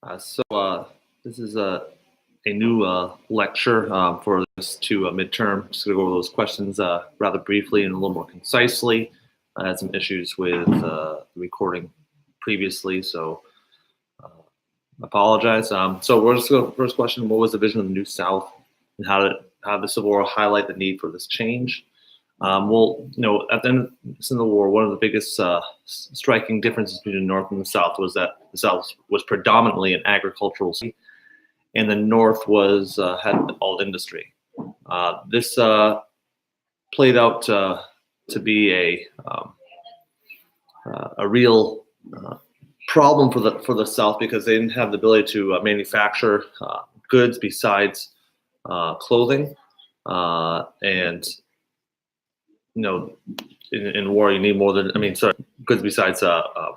This is a new lecture for this two midterm. Just going to go over those questions rather briefly and a little more concisely. I had some issues with the recording previously, so apologize. So we're just going to first question: what was the vision of the New South, and how did the Civil War highlight the need for this change? At the end of the Civil War, one of the biggest striking differences between the North and the South was that the South was predominantly an agricultural state, and the North was had all industry. This played out to be a real problem for the South because they didn't have the ability to manufacture goods besides clothing, and in war you need more than goods besides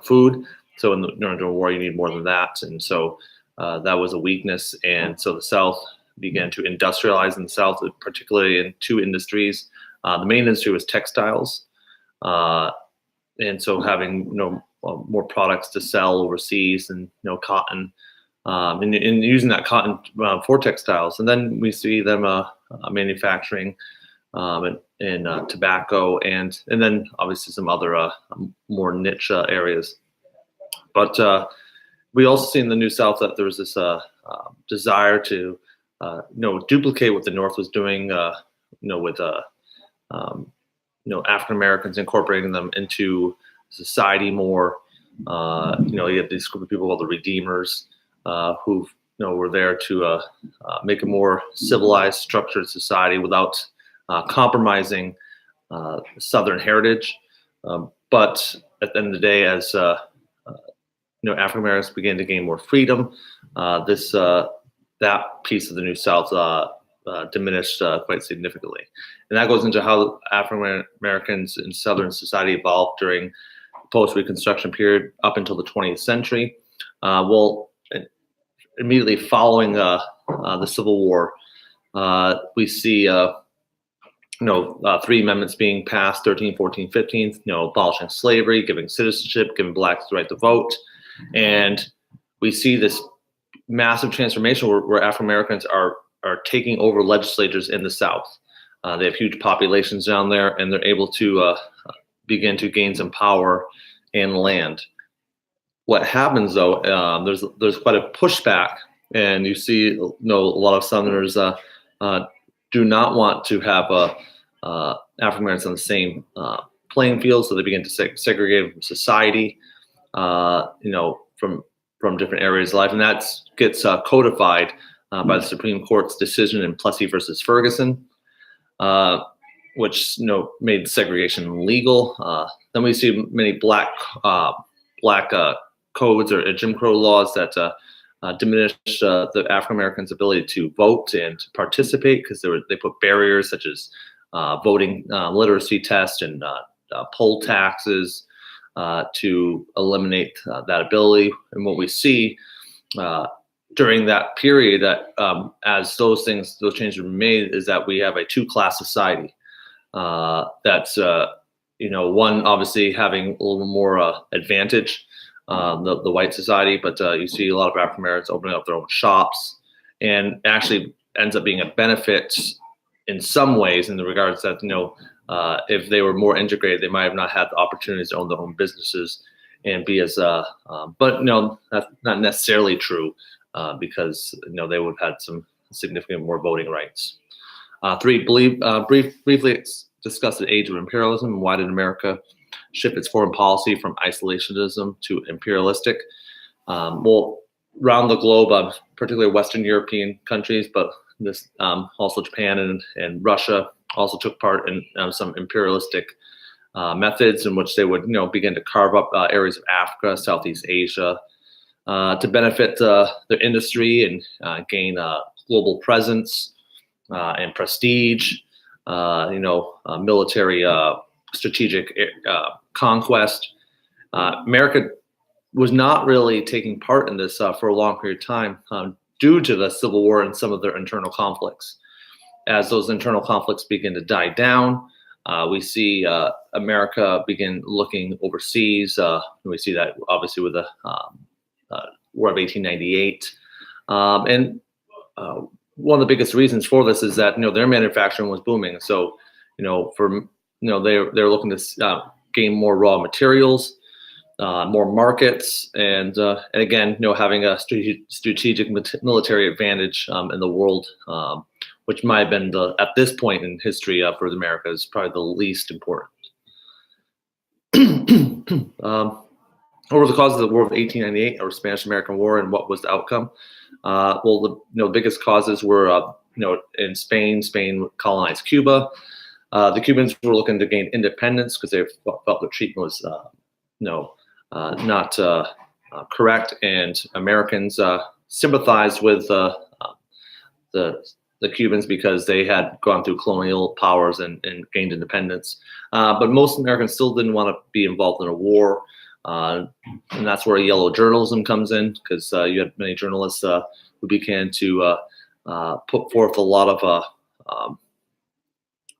food. So during a war you need more than that, and so that was a weakness. And so the South began to industrialize in the South, particularly in two industries. The main industry was textiles, and so having more products to sell overseas, and cotton, and using that cotton for textiles. And then we see them manufacturing in tobacco, and then obviously some other more niche areas. But we also see in the New South that there was this desire to duplicate what the North was doing, with African Americans, incorporating them into society more. You have this group of people called the Redeemers, who were there to make a more civilized, structured society without compromising Southern heritage. But at the end of the day, as African Americans began to gain more freedom, that piece of the New South diminished quite significantly. And that goes into how African Americans in Southern society evolved during the post-Reconstruction period up until the 20th century. Immediately following the Civil War, we see three amendments being passed: 13, 14, 15, abolishing slavery, giving citizenship, giving blacks the right to vote. And we see this massive transformation where African Americans are taking over legislatures in the South. They have huge populations down there, and they're able to begin to gain some power and land. What happens though, there's quite a pushback, and you see a lot of Southerners do not want to have African Americans on the same playing field, so they begin to segregate from society, from different areas of life, and that gets codified by the Supreme Court's decision in Plessy versus Ferguson, which made segregation legal. Then we see many black codes or Jim Crow laws that diminish the African Americans' ability to vote and to participate, because they put barriers such as voting literacy tests and poll taxes to eliminate that ability. And what we see during that period, that as those changes were made, is that we have a two-class society. That's one obviously having a little more advantage, the white society, but you see a lot of African Americans opening up their own shops, and actually ends up being a benefit in some ways, in the regards that if they were more integrated, they might have not had the opportunities to own their own businesses and be as but that's not necessarily true, because they would have had some significant more voting rights. Briefly discuss the age of imperialism and why did America shift its foreign policy from isolationism to imperialistic. Around the globe, particularly Western European countries, but this also Japan and Russia also took part in some imperialistic methods in which they would begin to carve up areas of Africa, Southeast Asia, to benefit their industry and gain global presence and prestige, military strategic conquest. America was not really taking part in this for a long period of time due to the Civil War and some of their internal conflicts. As those internal conflicts begin to die down, we see America begin looking overseas. We see that obviously with the War of 1898. And one of the biggest reasons for this is that their manufacturing was booming. So they're looking to gain more raw materials, more markets, and again having a strategic military advantage in the world, which might have been at this point in history for the Americas probably the least important. What were the causes of the War of 1898 or Spanish-American War, and what was the outcome? Well, the biggest causes were, in Spain. Spain colonized Cuba. The Cubans were looking to gain independence because they felt their treatment was, not correct, and Americans sympathized with the Cubans because they had gone through colonial powers and gained independence. But most Americans still didn't want to be involved in a war. And that's where yellow journalism comes in, because you had many journalists who began to put forth a lot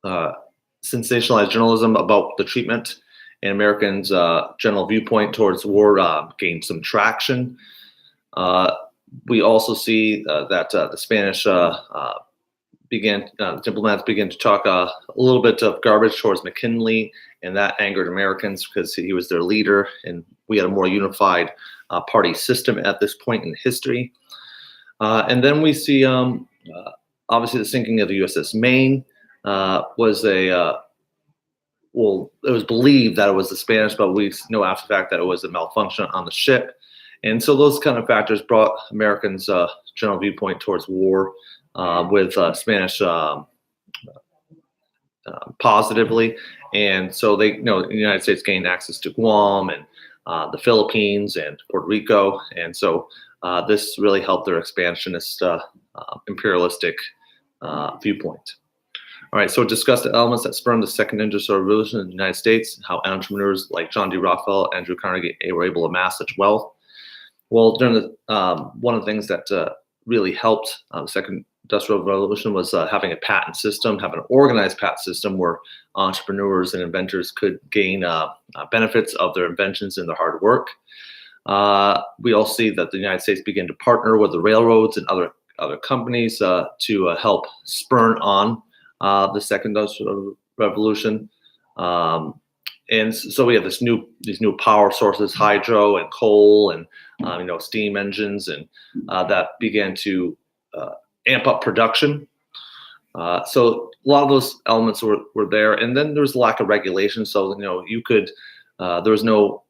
of sensationalized journalism about the treatment, and Americans' general viewpoint towards the war gained some traction. We also see that the Spanish diplomats began to talk a little bit of garbage towards McKinley, and that angered Americans because he was their leader, and we had a more unified party system at this point in history. And then we see, obviously, the sinking of the USS Maine was it was believed that it was the Spanish, but we know after the fact that it was a malfunction on the ship. And so those kind of factors brought Americans' general viewpoint towards war with Spanish positively. And so the United States gained access to Guam and the Philippines and Puerto Rico. And so this really helped their expansionist, imperialistic viewpoint. All right, so discuss the elements that spurred the second industrial revolution in the United States, how entrepreneurs like John D. Rockefeller, Andrew Carnegie were able to amass such wealth. Well, during the one of the things that really helped the second industrial revolution was having a patent system, having an organized patent system where entrepreneurs and inventors could gain benefits of their inventions and their hard work. We all see that the United States began to partner with the railroads and other companies to help spur on the second industrial revolution. And so we have these new power sources, hydro and coal and steam engines, and that began to amp up production. So a lot of those elements were there, and then there was a lack of regulation. So there was no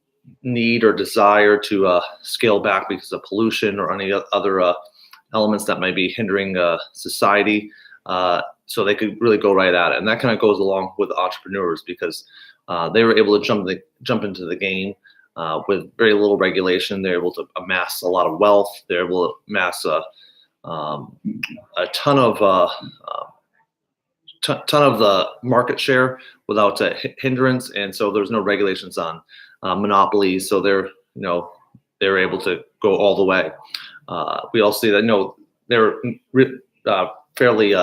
need or desire to scale back because of pollution or any other elements that might be hindering society. So they could really go right at it, and that kind of goes along with entrepreneurs because they were able to jump into the game with very little regulation. They're able to amass a lot of wealth. They're able to amass a ton of the market share without hindrance, and so there's no regulations on monopolies. So they're able to go all the way. We all see that they're fairly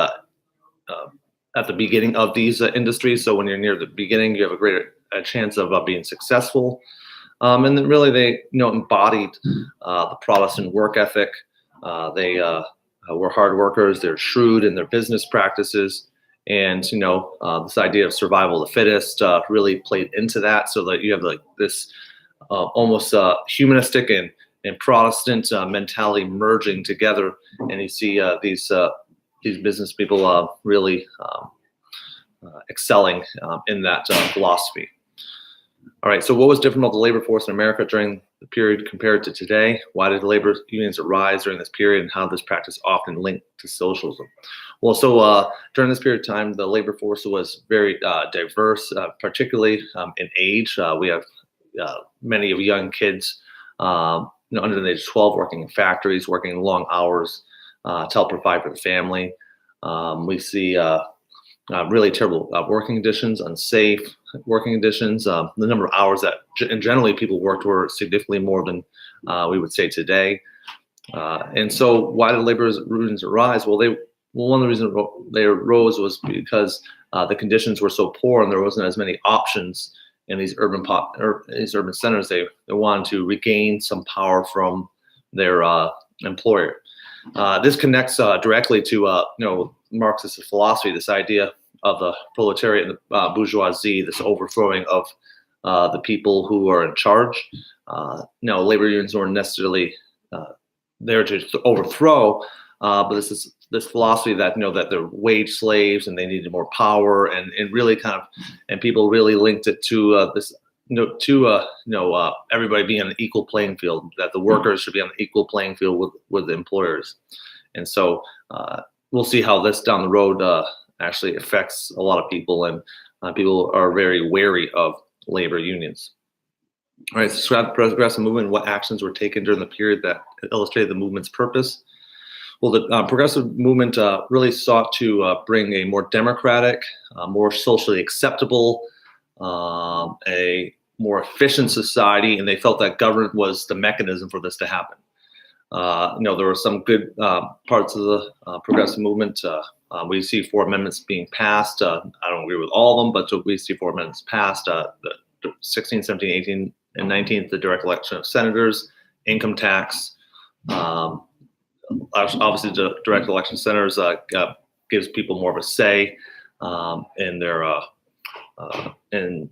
at the beginning of these industries. So when you're near the beginning, you have a greater chance of being successful. And then really they embodied the Protestant work ethic. They were hard workers. They're shrewd in their business practices. And, this idea of survival of the fittest really played into that, so that you have this almost humanistic and Protestant mentality merging together. And you see these business people really excelling in that philosophy. All right, so what was different about the labor force in America during the period compared to today? Why did labor unions arise during this period, and how this practice often linked to socialism? Well, so during this period of time, the labor force was very diverse, particularly in age. We have many of young kids under the age of 12 working in factories, working long hours to help provide for the family. We see really terrible working conditions, unsafe working conditions. The number of hours that generally people worked were significantly more than we would say today. And so why did labor unions arise? Well, one of the reasons they arose was because the conditions were so poor and there wasn't as many options in these urban centers. They wanted to regain some power from their employer. This connects directly to Marxist philosophy, this idea of the proletariat and the bourgeoisie, this overthrowing of the people who are in charge. Labor unions weren't necessarily there to overthrow, but this philosophy that that they're wage slaves and they needed more power, and really and people really linked it to this everybody being on an equal playing field, that the workers should be on an equal playing field with the employers. And so we'll see how this down the road actually affects a lot of people, and people are very wary of labor unions. All right, so describe the progressive movement, what actions were taken during the period that illustrated the movement's purpose. Well, the progressive movement really sought to bring a more democratic, more socially acceptable, a more efficient society, and they felt that government was the mechanism for this to happen. There were some good parts of the progressive movement. We see 4 amendments being passed. I don't agree with all of them, but we see 4 amendments passed. The 16, 17, 18, and 19th, the direct election of senators, income tax. Obviously, the direct election of senators gives people more of a say in their in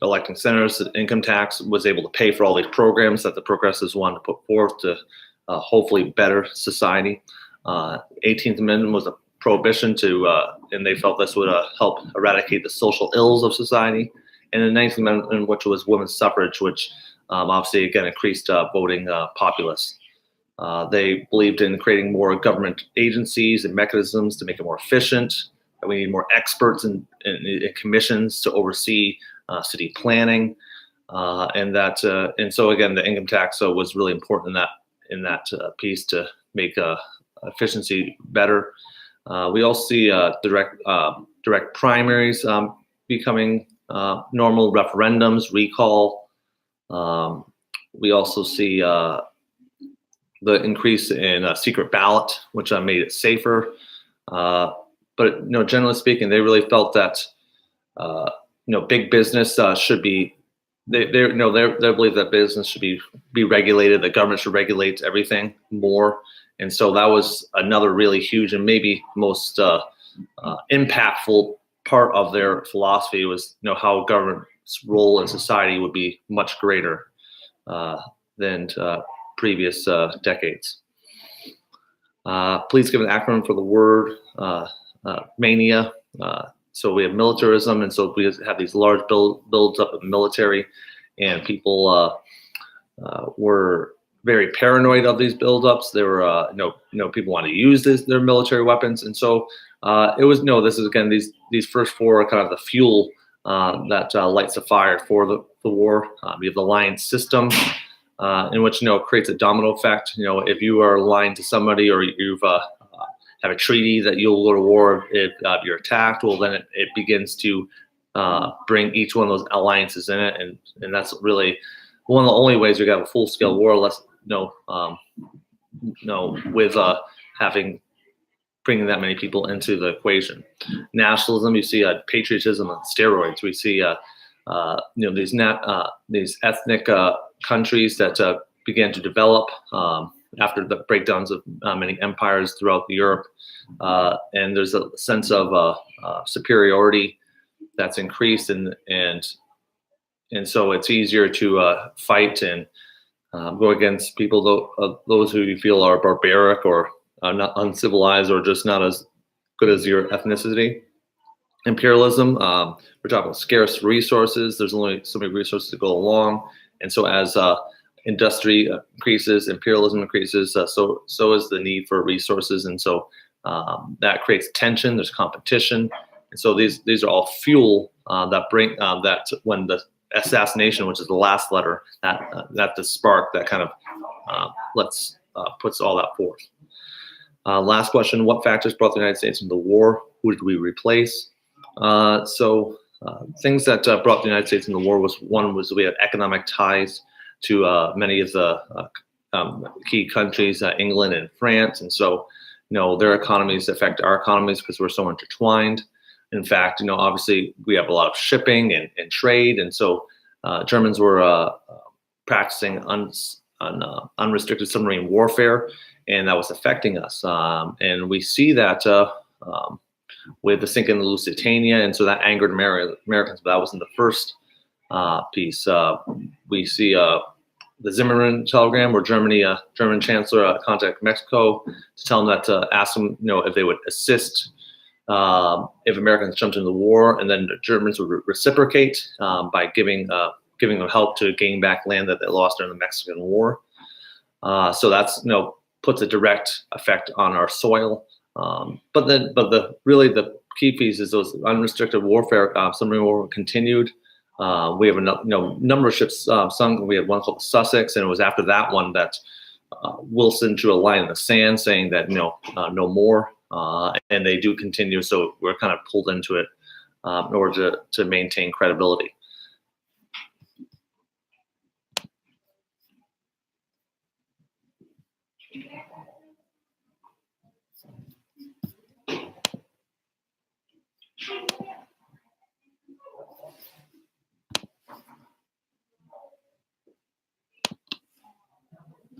electing senators. The income tax was able to pay for all these programs that the progressives wanted to put forth to hopefully better society. 18th Amendment was a prohibition and they felt this would help eradicate the social ills of society. And the 19th Amendment, which was women's suffrage, which obviously again increased voting populace. They believed in creating more government agencies and mechanisms to make it more efficient. That we need more experts and commissions to oversee city planning, and so again, the income tax was really important in that piece to make efficiency better. We also see direct primaries becoming normal, referendums, recall. We also see the increase in secret ballot, which made it safer. But generally speaking, they really felt that big business should be. They believe that business should be regulated. The government should regulate everything more, and so that was another really huge and maybe most impactful part of their philosophy was how government's role in society would be much greater than previous decades. Please give an acronym for the word mania. So we have militarism, and so we have these large builds up of military, and people were very paranoid of these buildups. There were people want to use their military weapons, and so it was this is again these first 4 are kind of the fuel that lights the fire for the war. You have the alliance system, in which creates a domino effect. If you are aligned to somebody, or you've have a treaty that you'll go to war if you're attacked, well, then it begins to bring each one of those alliances in it, and that's really one of the only ways you have a full-scale war, unless with bringing that many people into the equation. Nationalism, you see patriotism on steroids. We see these ethnic countries that began to develop after the breakdowns of many empires throughout Europe, and there's a sense of superiority that's increased, and so it's easier to fight and go against people, those who you feel are barbaric or not uncivilized or just not as good as your ethnicity. Imperialism, we're talking about scarce resources. There's only so many resources to go along, and so as industry increases, imperialism increases, so is the need for resources, and so that creates tension. There's competition, and so these are all fuel that bring that when the assassination, which is the last letter, that the spark that kind of puts all that forth. Last question: what factors brought the United States into the war? Who did we replace? Things that brought the United States into the war was we had economic ties to many of the key countries, England and France, and so their economies affect our economies because we're so intertwined. In fact, obviously we have a lot of shipping and trade, and so Germans were practicing unrestricted submarine warfare, and that was affecting us. And we see that with the sinking of the Lusitania, and so that angered Americans. But that wasn't the first piece. We see the Zimmerman telegram, where German Chancellor contacted Mexico to tell them that ask them, if they would assist if Americans jumped into the war, and then the Germans would reciprocate by giving them help to gain back land that they lost during the Mexican War. So that's puts a direct effect on our soil. But the key piece is those unrestricted warfare, submarine warfare continued. We have a number of ships sunk. We had one called the Sussex, and it was after that one that Wilson drew a line in the sand, saying that no more. And they do continue, so we're kind of pulled into it in order to maintain credibility.